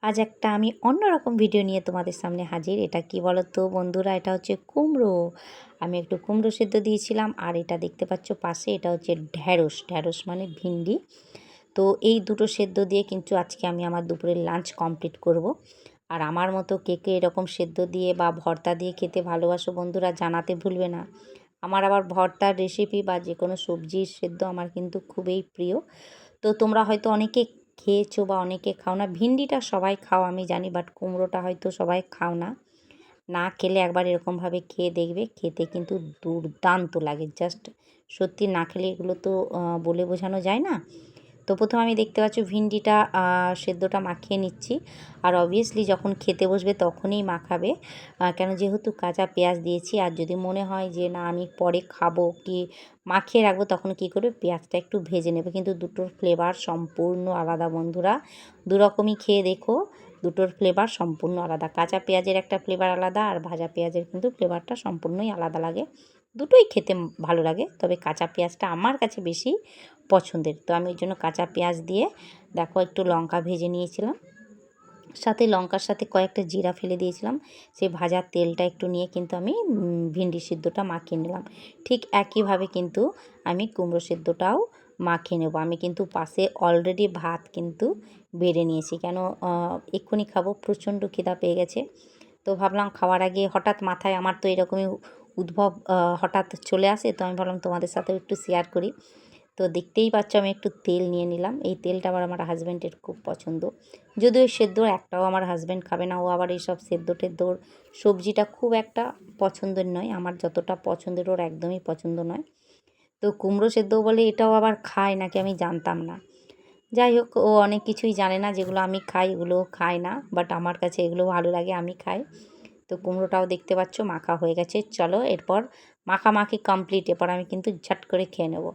আজ একটা আমি অন্যরকম ভিডিও নিয়ে তোমাদের সামনে হাজির। এটা কি বলো তো বন্ধুরা, এটা হচ্ছে কুমড়ো। আমি একটু কুমড়ো সেদ্ধ দিয়েছিলাম, আর এটা দেখতে পাচ্ছ পাশে, এটা হচ্ছে ঢ্যাঁড়স। ঢ্যাঁড়স মানে ভিন্ডি। তো এই দুটো সেদ্ধ দিয়ে কিন্তু আজকে আমি আমার দুপুরের লাঞ্চ কমপ্লিট করব। আর আমার মতো কে কে এরকম সেদ্ধ দিয়ে বা ভর্তা দিয়ে খেতে ভালোবাসো বন্ধুরা, জানাতে ভুলবে না। আমার আবার ভর্তার রেসিপি বা যে কোনো সবজির সেদ্ধ আমার কিন্তু খুবই প্রিয়। তো তোমরা হয়তো অনেকে খেয়েছো বা অনেকে খাও না। ভিন্ডিটা সবাই খাও আমি জানি, বাট কুমড়োটা হয়তো সবাই খাও না। না খেলে একবার এরকমভাবে খেয়ে দেখবে, খেতে কিন্তু দুর্দান্ত লাগে। জাস্ট সত্যি না খেলে এগুলো তো বলে বোঝানো যায় না। তো প্রথমে আমি দেখতে পাচ্ছি ভিন্ডিটা সেদ্ধটা মাখিয়ে নিচ্ছি। আর অবভিয়াসলি যখন খেতে বসবে তখনই মাখাবে, কেন যেহেতু কাঁচা পেঁয়াজ দিয়েছি। আর যদি মনে হয় যে না আমি পরে খাবো কি মাখিয়ে রাখবো, তখন কী করবে, পেঁয়াজটা একটু ভেজে নেবে। কিন্তু দুটোর ফ্লেভার সম্পূর্ণ আলাদা বন্ধুরা। দুরকমই খেয়ে দেখো, দুটোর ফ্লেভার সম্পূর্ণ আলাদা। কাঁচা পেঁয়াজের একটা ফ্লেভার আলাদা, আর ভাজা পেঁয়াজের কিন্তু ফ্লেভারটা সম্পূর্ণই আলাদা লাগে। দুটোই খেতে ভালো লাগে, তবে কাঁচা পেঁয়াজটা আমার কাছে বেশি পছন্দের। তো আমি ওই জন্য কাঁচা পেঁয়াজ দিয়ে দেখো একটু লঙ্কা ভেজে নিয়েছিলাম, সাথে লঙ্কার সাথে কয়েকটা জিরা ফেলে দিয়েছিলাম। সেই ভাজার তেলটা একটু নিয়ে কিন্তু আমি ভিন্ডি সিদ্ধটা মাখিয়ে নিলাম। ঠিক একইভাবে কিন্তু আমি কুমড়ো সিদ্ধটাও মাখিয়ে নেব। আমি কিন্তু পাশে অলরেডি ভাত কিন্তু বেড়ে নিয়েছি, কেন এক্ষুনি খাবো, প্রচণ্ড খিদা পেয়ে গেছে। তো ভাবলাম খাওয়ার আগে হঠাৎ মাথায় আমার তো এরকমই উদ্ভব হঠাৎ চলে আসে, তো আমি ভাবলাম তোমাদের সাথেও একটু শেয়ার করি। তো দেখতেই পাচ্ছ আমি একটু তেল নিয়ে নিলাম। এই তেলটা আবার আমার হাজব্যান্ডের খুব পছন্দ। যদিও সেদ্ধ একটাও আমার হাজব্যান্ড খাবে না, ও আবার এইসব সেদ্ধ টেদ্ধর সবজিটা খুব একটা পছন্দের নয়। আমার যতটা পছন্দের ওর একদমই পছন্দ নয়। তো কুমড়ো সেদ্ধ বলে এটাও আবার খায় নাকি আমি জানতাম না। যাই হোক, ও অনেক কিছুই জানে না, যেগুলো আমি খাই এগুলোও খায় না, বাট আমার কাছে এগুলো ভালো লাগে, আমি খাই। তো কুমড়োটাও দেখতে পাচ্ছ মাখা হয়ে গেছে। চলো এরপর মাখামাখি কমপ্লিট, এরপর আমি কিন্তু ঝট করে খেয়ে নেব।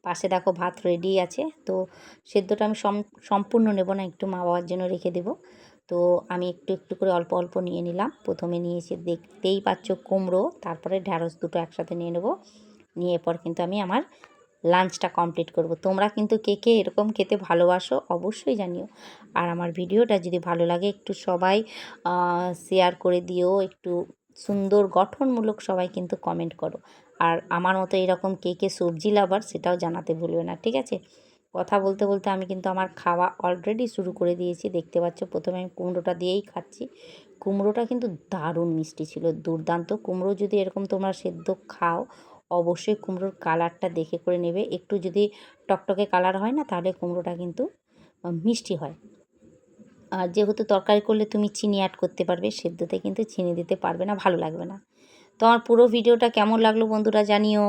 পাশে দেখো ভাত রেডি আছে। তো সেদ্ধটা আমি সম্পূর্ণ নেব না, একটু মা বাবার জন্য রেখে দেব। তো আমি একটু একটু করে অল্প অল্প নিয়ে নিলাম। প্রথমে নিয়েছি দেখতেই পাচ্ছ কুমড়ো, তারপরে ঢ্যাঁড়স, দুটো একসাথে নিয়ে নেব। নিয়ে এরপর কিন্তু আমি আমার লাঞ্চটা কমপ্লিট করব। তোমরা কিন্তু কে কে এরকম খেতে ভালোবাসো অবশ্যই জানিও। আর আমার ভিডিওটা যদি ভালো লাগে একটু সবাই শেয়ার করে দিও, একটু সুন্দর গঠনমূলক সবাই কিন্তু কমেন্ট করো। আর আমার মতো এরকম কে কে সবজি লাভার সেটাও জানাতে ভুলবে না, ঠিক আছে? কথা বলতে বলতে আমি কিন্তু আমার খাওয়া অলরেডি শুরু করে দিয়েছি। দেখতে পাচ্ছ প্রথমে আমি কুমড়োটা দিয়েই খাচ্ছি। কুমড়োটা কিন্তু দারুণ মিষ্টি ছিল, দুর্দান্ত। কুমড়ো যদি এরকম তোমরা সেদ্ধ খাও, অবশ্যই কুমড়োর কালারটা দেখে করে নেবে। একটু যদি টকটকে কালার হয় না, তাহলে কুমড়োটা কিন্তু মিষ্টি হয়। আর যেহেতু তরকারি করলে তুমি চিনি অ্যাড করতে পারবে, সেদ্ধতে কিন্তু চিনি দিতে পারবে না, ভালো লাগবে না। তো আমার পুরো ভিডিওটা কেমন লাগলো বন্ধুরা জানিও।